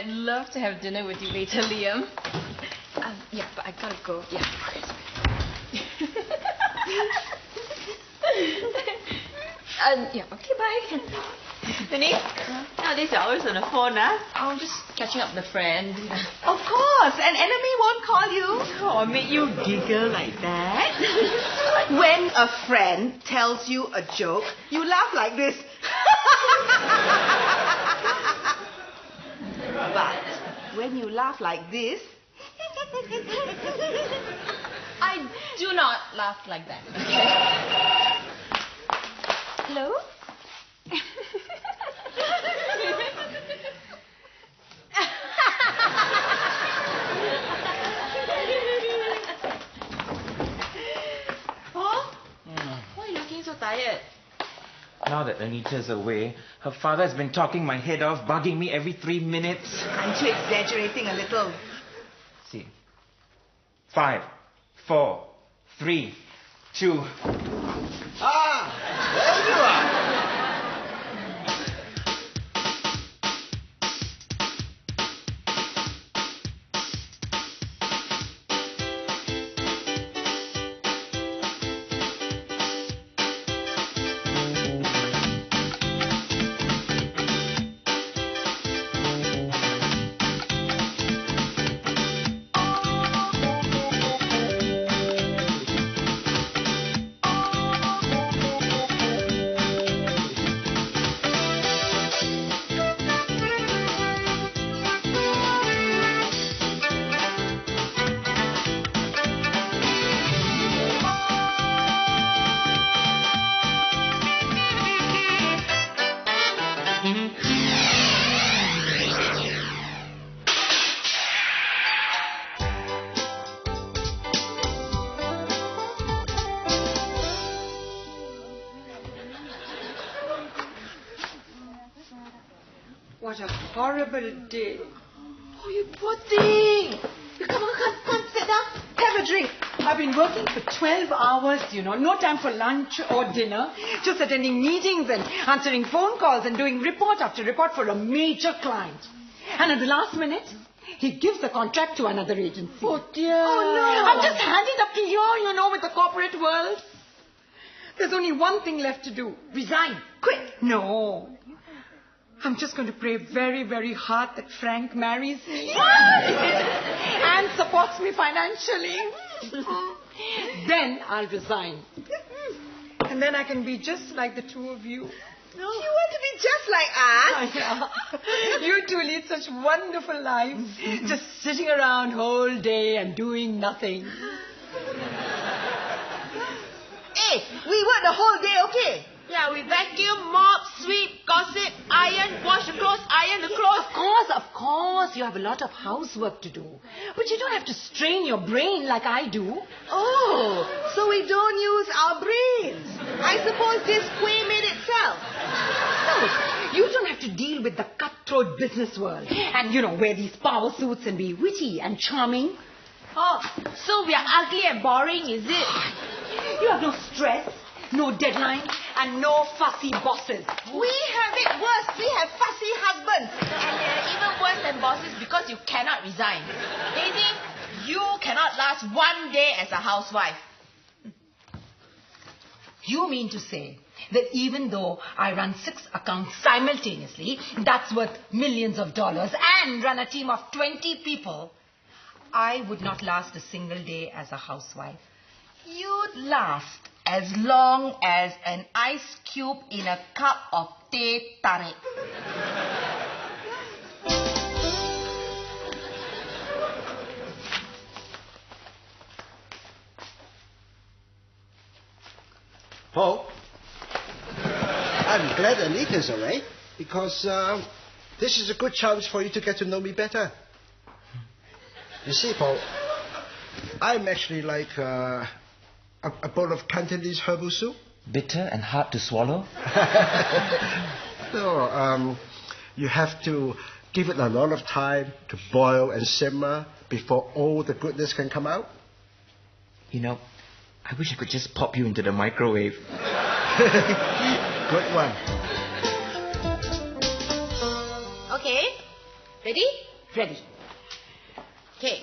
I'd love to have dinner with you later, Liam. Yeah, but I gotta go. Yeah. Yeah, okay, bye. Denise, nowadays you're always on the phone, huh? I'm just catching up with a friend. Of course, an enemy won't call you. Or make you giggle like that. When a friend tells you a joke, you laugh like this. But when you laugh like this... I do not laugh like that. Okay? Hello? Paul? Why are you looking so tired? Now that Anita's away, her father has been talking my head off, bugging me every 3 minutes. Aren't you exaggerating a little? See. 5, 4, 3, 2... Ah! There you are! What a horrible day. Oh, you poor thing. You come, sit down. Have a drink. I've been working for 12 hours, you know. No time for lunch or dinner. Just attending meetings and answering phone calls and doing report after report for a major client. And at the last minute, he gives the contract to another agency. Oh, dear. Oh, no. I'm just handing up to you, you know, with the corporate world. There's only one thing left to do. Resign. Quick. No. I'm just going to pray very, very hard that Frank marries me. And supports me financially. Then I'll resign. And then I can be just like the two of you. You want to be just like us? Yeah. You two lead such wonderful lives. Just sitting around whole day and doing nothing. Hey, we work the whole day, okay? Yeah, we vacuum, mop, sweep, gossip, iron, wash the clothes, iron the clothes. Of course, you have a lot of housework to do. But you don't have to strain your brain like I do. Oh, so we don't use our brains. I suppose this quay made itself. No, you don't have to deal with the cutthroat business world. And, you know, wear these power suits and be witty and charming. Oh, so we are ugly and boring, is it? You have no stress, no deadline, and no fussy bosses. We have it worse. We have fussy husbands. And even worse than bosses because you cannot resign. Daisy, you cannot last one day as a housewife. You mean to say that even though I run 6 accounts simultaneously, that's worth millions of dollars, and run a team of 20 people, I would not last a single day as a housewife? You'd last as long as an ice cube in a cup of teh tarik. Paul, I'm glad Anita's away because this is a good chance for you to get to know me better. You see, Paul, I'm actually like a bowl of Cantonese herbal soup. Bitter and hard to swallow? No, you have to give it a lot of time to boil and simmer before all the goodness can come out. You know, I wish I could just pop you into the microwave. Good one. Okay, ready? Ready. Okay.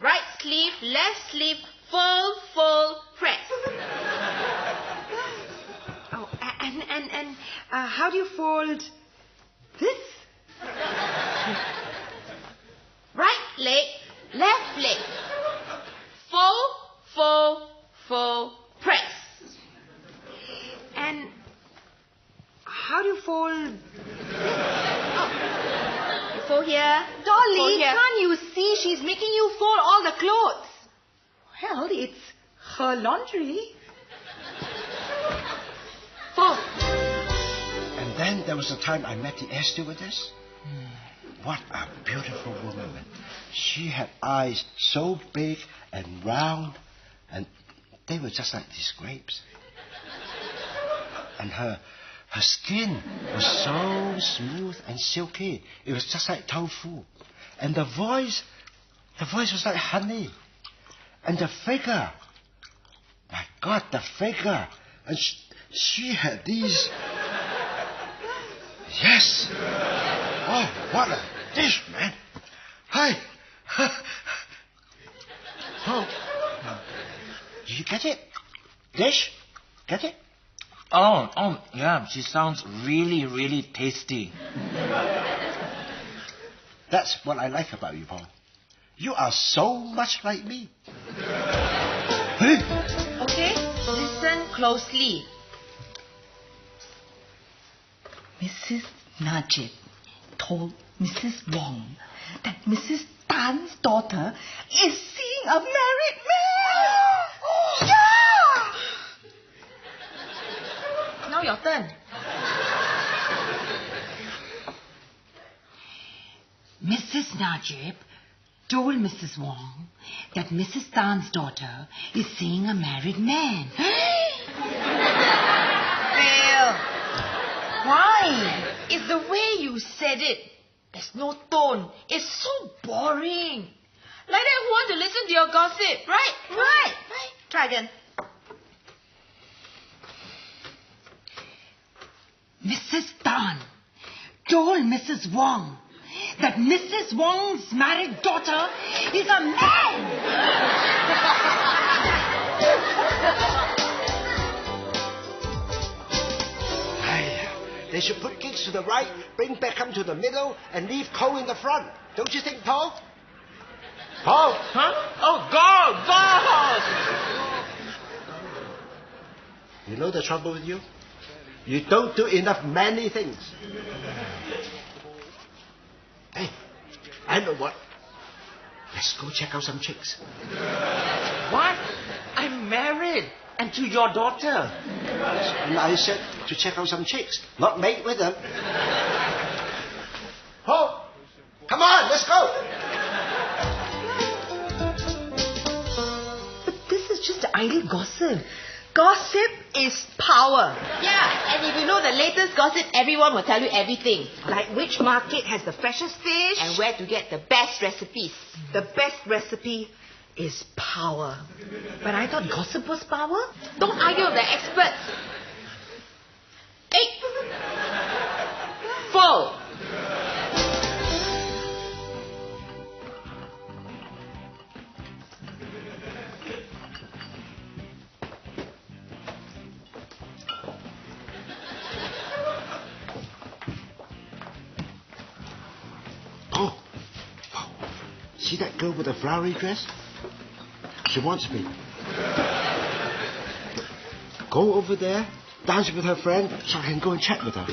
Right sleeve, left sleeve, full press. Oh, and how do you fold this? Right leg, left leg. Full press. And how do you fold? You fold here. Dolly, fold here. can't you see she's making you fold all the clothes? Well, it's her laundry. Fold. And then there was the time I met the air stewardess. What a beautiful woman. She had eyes so big and round, and they were just like these grapes. And her skin was so smooth and silky. It was just like tofu. And the voice was like honey. And the figure, my God, the figure. And she had these... Yes. Oh, what a dish, man. Hi. Oh. Did you get it? Dish? Get it? Oh, yeah, she sounds really, really tasty. That's what I like about you, Paul. You are so much like me. Okay, listen closely. Mrs. Najib told Mrs. Wong that Mrs. Tan's daughter is seeing a married man. Yeah! Now your turn. Mrs. Najib told Mrs. Wong that Mrs. Tan's daughter is seeing a married man. Fail. Why? It's the way you said it. There's no tone. It's so boring. Like that, who want to listen to your gossip, right? Right. Try again. Mrs. Tan told Mrs. Wong that Mrs. Wong's married daughter is a man. They should put gigs to the right, bring Beckham to the middle, and leave Cole in the front. Don't you think, Paul? Paul? Huh? Oh, God! You know the trouble with you? You don't do enough many things. Hey, I know what. Let's go check out some chicks. What? I'm married. And to your daughter. And I said to check out some chicks, not mate with them. Paul, come on, let's go. But this is just idle gossip. Gossip is power. Yeah, and if you know the latest gossip, everyone will tell you everything. Like which market has the freshest fish. And where to get the best recipes. The best recipe is power. But I thought gossip was power. Don't argue with the experts. 8. Full. Oh, see that girl with the flowery dress? She wants me. Go over there, dance with her friend, so I can go and chat with her.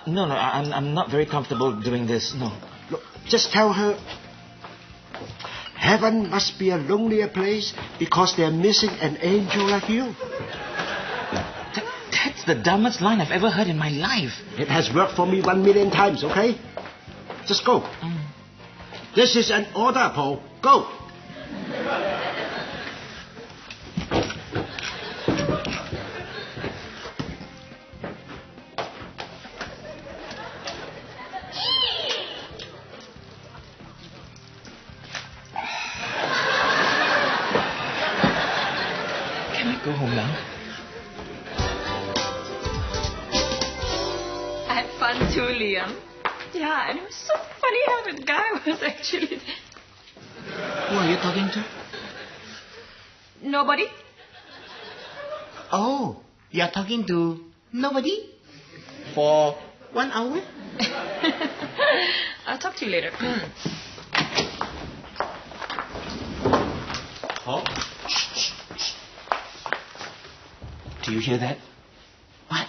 No, I'm not very comfortable doing this, no. Look, just tell her, heaven must be a lonelier place because they're missing an angel like you. That's the dumbest line I've ever heard in my life. It has worked for me 1,000,000 times, okay? Just go. This is an order, Paul. Go. Can I go home now? I had fun too, Liam. Yeah, and it was so funny having The guy was actually... Who are you talking to? Nobody? Oh, you are talking to nobody? For 1 hour? I'll talk to you later. Paul? Do you hear that? What?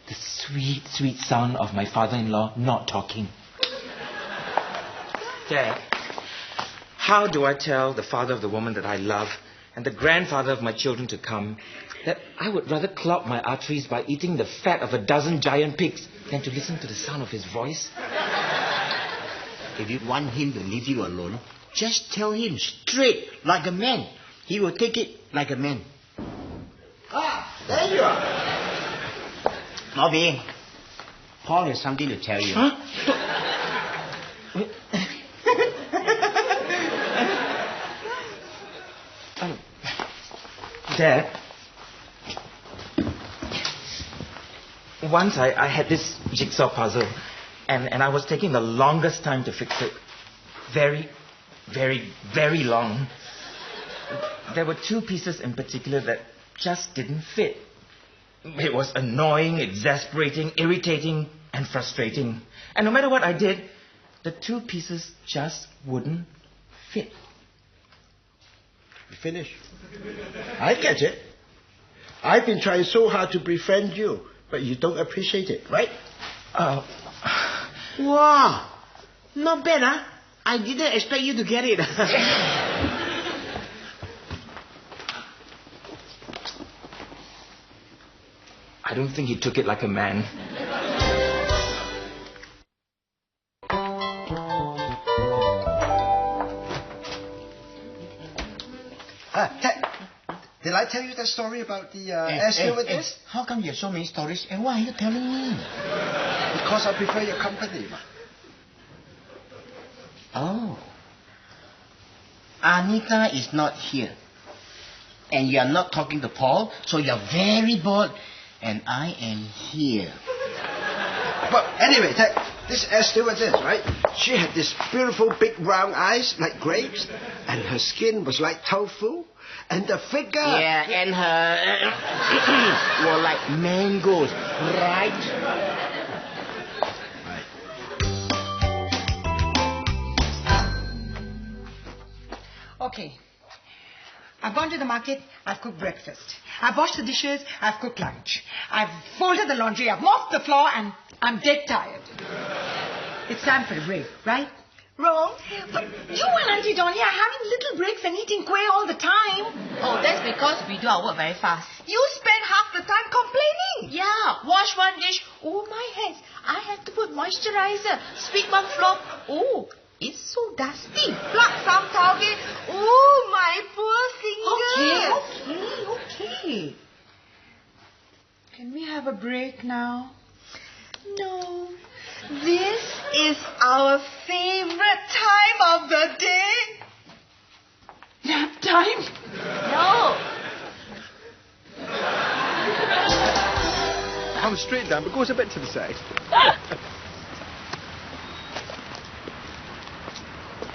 The sweet, sweet sound of my father-in-law not talking. Dad, how do I tell the father of the woman that I love and the grandfather of my children to come that I would rather clog my arteries by eating the fat of a dozen giant pigs than to listen to the sound of his voice? If you want him to leave you alone, just tell him straight, like a man. He will take it like a man. Ah, there you are. Bobby, Paul has something to tell you. Huh? Dad, once I had this jigsaw puzzle and I was taking the longest time to fix it. Very, very, very long. There were 2 pieces in particular that just didn't fit. It was annoying, exasperating, irritating, and frustrating. And no matter what I did, the 2 pieces just wouldn't fit. Finish. I get it. I've been trying so hard to befriend you, but you don't appreciate it, right? Wow, not bad, huh? I didn't expect you to get it. I don't think he took it like a man. Ted, did I tell you that story about the air stewardess? How come you have so many stories and why are you telling me? Because I prefer your company. Oh. Anita is not here. And you are not talking to Paul, so you're very bored. And I am here. But anyway, Ted, this air stewardess, right? She had these beautiful big round eyes like grapes, and her skin was like tofu, and the figure... Yeah, and her... were like mangoes, right? Okay. I've gone to the market, I've cooked breakfast. I've washed the dishes, I've cooked lunch. I've folded the laundry, I've mopped the floor, and I'm dead tired. It's time for a break, right? Wrong. But you and Auntie Donnie are having little breaks and eating kueh all the time. Oh, that's because we do our work very fast. You spend half the time complaining. Yeah, wash one dish. Oh, my hands. I have to put moisturizer. Sweep one floor. Oh, it's so dusty. Pluck some taugeh. Oh, my poor fingers. Okay. Can we have a break now? No. This is our favorite time of the day. Nap time? No. I'm straight down, but goes a bit to the side.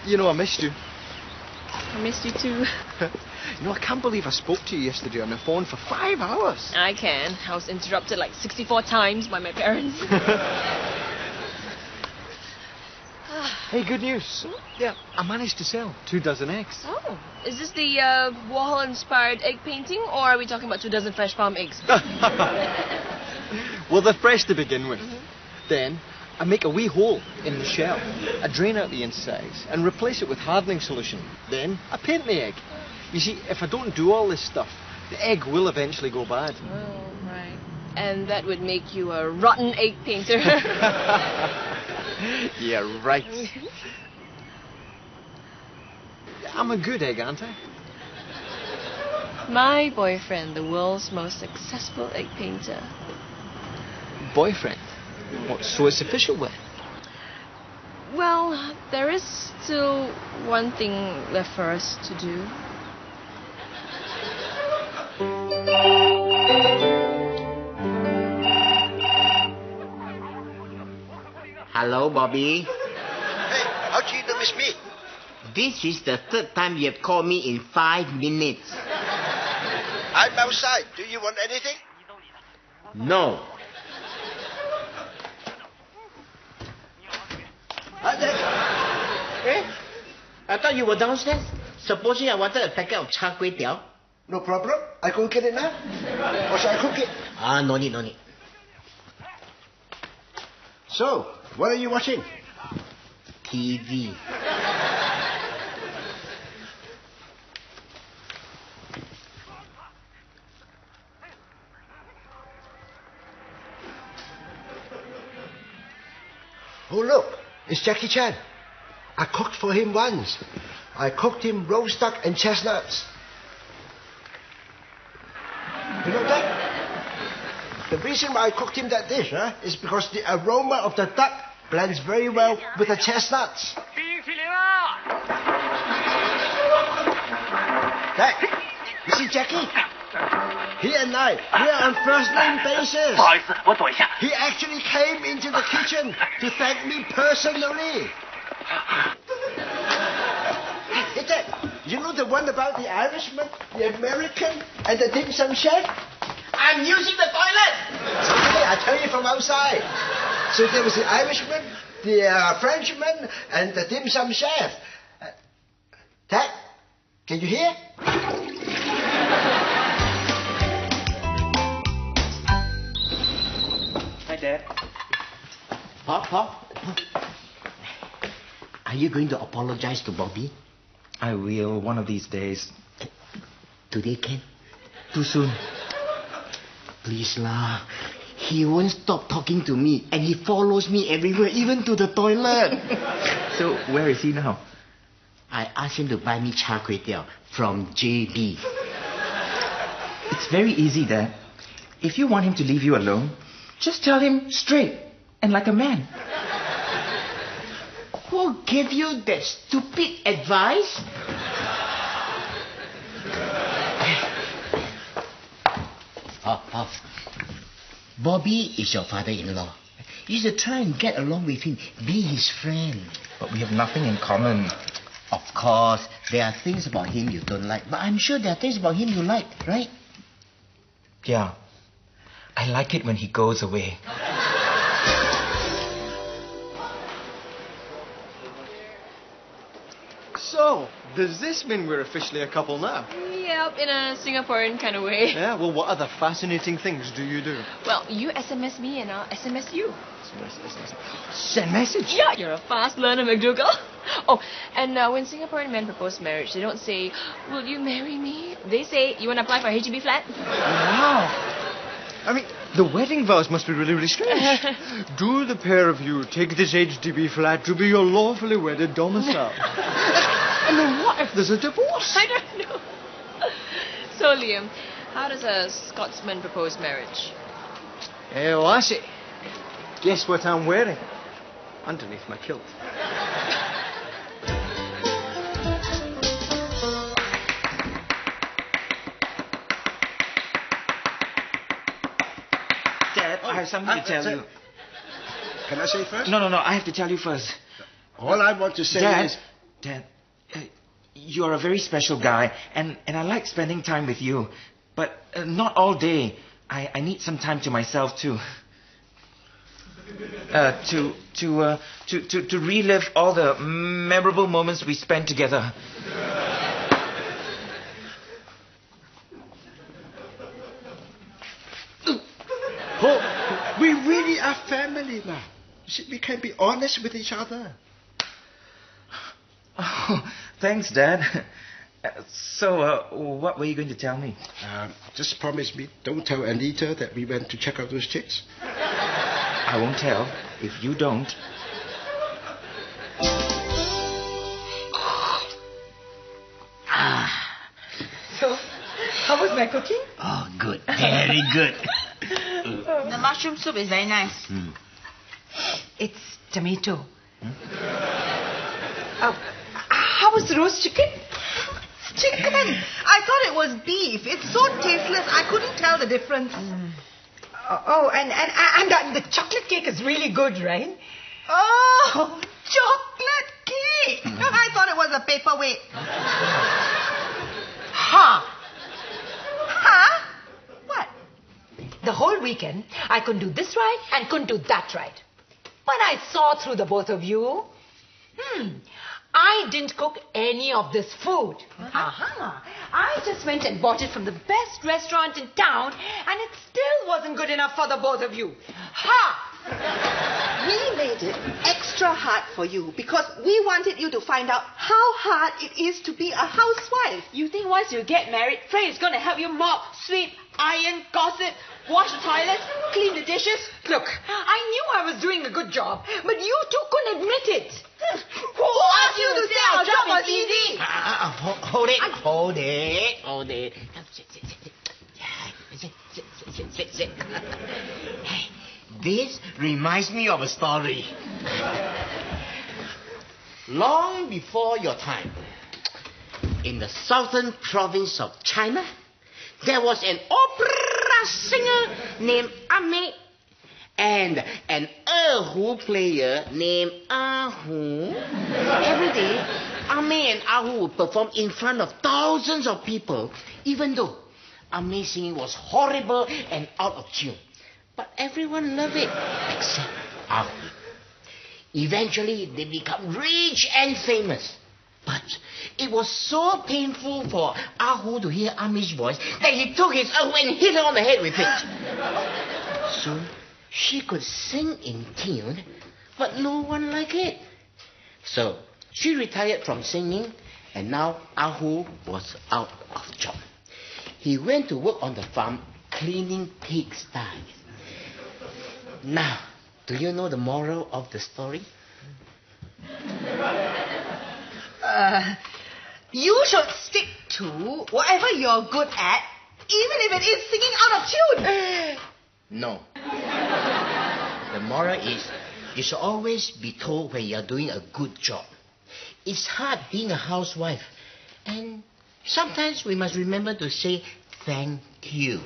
You know, I missed you. I missed you too. You know, I can't believe I spoke to you yesterday on the phone for 5 hours. I can. I was interrupted like 64 times by my parents. Hey, good news. Yeah, I managed to sell 2 dozen eggs. Oh, is this the Warhol-inspired egg painting, or are we talking about 2 dozen fresh farm eggs? Well, they're fresh to begin with. Then I make a wee hole in the shell. I drain out the insides and replace it with hardening solution. Then I paint the egg. You see, if I don't do all this stuff, the egg will eventually go bad. Oh, right. And that would make you a rotten egg painter. Yeah, right. I'm a good egg, aren't I? My boyfriend, the world's most successful egg painter. Boyfriend? What, so it's official then? Well, there is still one thing left for us to do. Hello, Bobby. Hey, promise me. This is the third time you have called me in 5 minutes. I'm outside. Do you want anything? No. I thought you were downstairs. Supposing I wanted a packet of char kway teow. No problem. I go get it now. Or shall I cook it? No need. So, what are you watching? TV. Oh, look. It's Jackie Chan. I cooked for him once. I cooked him roast duck and chestnuts. You know that? The reason why I cooked him that dish is because the aroma of the duck blends very well with the chestnuts. Dad, you see Jackie? He and I, we are on first name basis. He actually came into the kitchen to thank me personally. Hey, Dad, you know the one about the Irishman, the American, and the dim sum chef? I'm using the toilet! Okay, I tell you from outside. So there was the Irishman, the Frenchman, and the dim sum chef. Dad, can you hear? Hi, Dad. Pop. Are you going to apologize to Bobby? I will one of these days. Today, Ken? Too soon. Please lah. He won't stop talking to me and he follows me everywhere, even to the toilet. So, where is he now? I asked him to buy me char kway teow from JB. It's very easy, Dad. If you want him to leave you alone, just tell him straight and like a man. Who gave you that stupid advice? Pop. Bobby is your father-in-law. You should try and get along with him. Be his friend. But we have nothing in common. Of course, there are things about him you don't like. But I'm sure there are things about him you like, right? Yeah. I like it when he goes away. So, does this mean we're officially a couple now? Yep, in a Singaporean kind of way. Yeah, well, what other fascinating things do you do? Well, you SMS me and I'll SMS you. Send message? Yeah, you're a fast learner, McDougal. Oh, and when Singaporean men propose marriage, they don't say, will you marry me? They say, you want to apply for a HDB flat? Wow. I mean, the wedding vows must be really, really strange. Do the pair of you take this HDB flat to be your lawfully wedded domicile? And then what if there's a divorce? I don't know. So, Liam, how does a Scotsman propose marriage? Oh, I see. Guess what I'm wearing? Underneath my kilt. Dad, I have something to tell you. Can I say first? No, I have to tell you first. All I want to say Dad, is... Dad, you're a very special guy, and I like spending time with you. But not all day. I need some time to myself, too. To relive all the memorable moments we spent together. Oh, we really are family now. You see, we can be honest with each other. Oh, thanks, Dad. So, what were you going to tell me? Just promise me, don't tell Anita that we went to check out those chicks. I won't tell if you don't. So, how was my cooking? Oh, good. Very good. The mushroom soup is very nice. It's tomato. How was the roast chicken? Chicken! I thought it was beef. It's so tasteless, I couldn't tell the difference. And the chocolate cake is really good, right? Oh, chocolate cake! a paperweight. Ha! Ha? What? The whole weekend, I couldn't do this right and couldn't do that right. But I saw through the both of you. I didn't cook any of this food. I just went and bought it from the best restaurant in town, and it still wasn't good enough for the both of you. Ha! We made it extra hard for you because we wanted you to find out how hard it is to be a housewife. You think once you get married, Frey is going to help you mop, sweep, iron, gossip, wash the toilets, clean the dishes? Look, I knew I was doing a good job, but you two couldn't admit it. Who asked you to say our job was easy? Hold it. Sit. Hey, this reminds me of a story. Long before your time, in the southern province of China, there was an opera singer named Ame and an erhu player named Ahu. Every day, Ame and Ahu would perform in front of thousands of people, even though Ame's singing was horrible and out of tune. But everyone loved it, except Ahu. Eventually, they become rich and famous. But it was so painful for Ahu to hear Ame's voice that he took his erhu and hit her on the head with it. Soon, she could sing in tune, but no one liked it. So, she retired from singing, and now Ahu was out of job. He went to work on the farm cleaning pigsties. Now, do you know the moral of the story? You should stick to whatever you're good at, even if it is singing out of tune. No. The moral is, you should always be told when you're doing a good job. It's hard being a housewife, and sometimes we must remember to say thank you.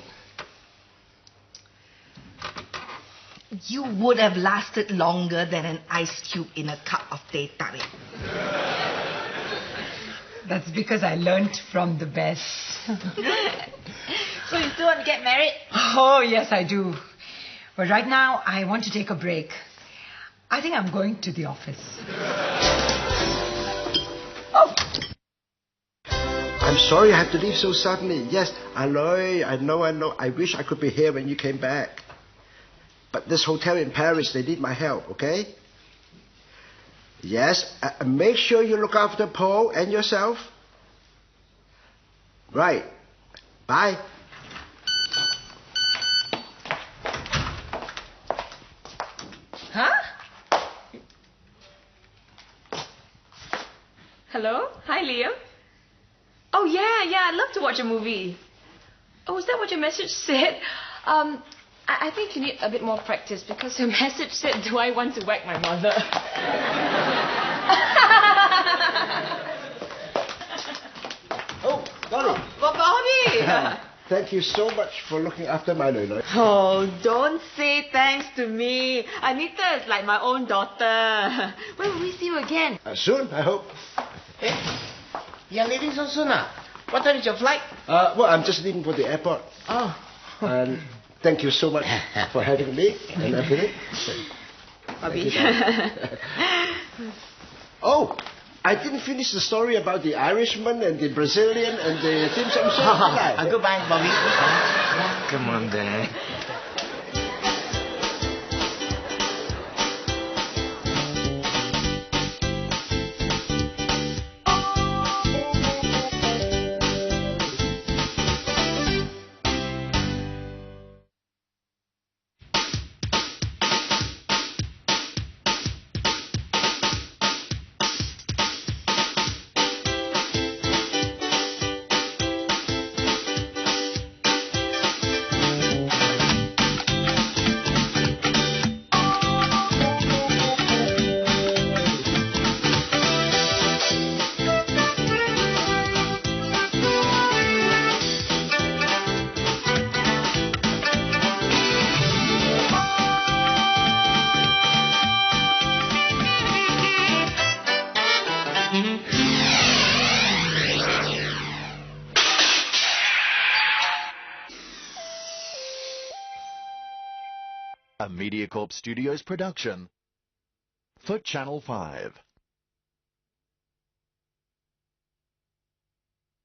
You would have lasted longer than an ice cube in a cup of teh tarik. That's because I learnt from the best. So you still want to get married? Oh, yes, I do. But right now, I want to take a break. I think I'm going to the office. Oh! I'm sorry I had to leave so suddenly. Yes, I know. I wish I could be here when you came back. But this hotel in Paris, they need my help, okay? Yes, make sure you look after Paul and yourself. Right. Bye. Huh? Hello? Hi, Liam. Oh, yeah, I'd love to watch a movie. Oh, is that what your message said? I think you need a bit more practice because your message said, do I want to whack my mother? Oh, Dolly. Bobby! Thank you so much for looking after my Lulu. Oh, don't say thanks to me. Anita is like my own daughter. When will we see you again? Soon, I hope. You're leaving so soon, ah? What time is your flight? Well, I'm just leaving for the airport. Oh. And thank you so much for having me and everything. Bobby. Oh, I didn't finish the story about the Irishman and the Brazilian and the dim sum shop. Goodbye, Bobby. Come on, Dad. A Mediacorp Studios production for Channel 5.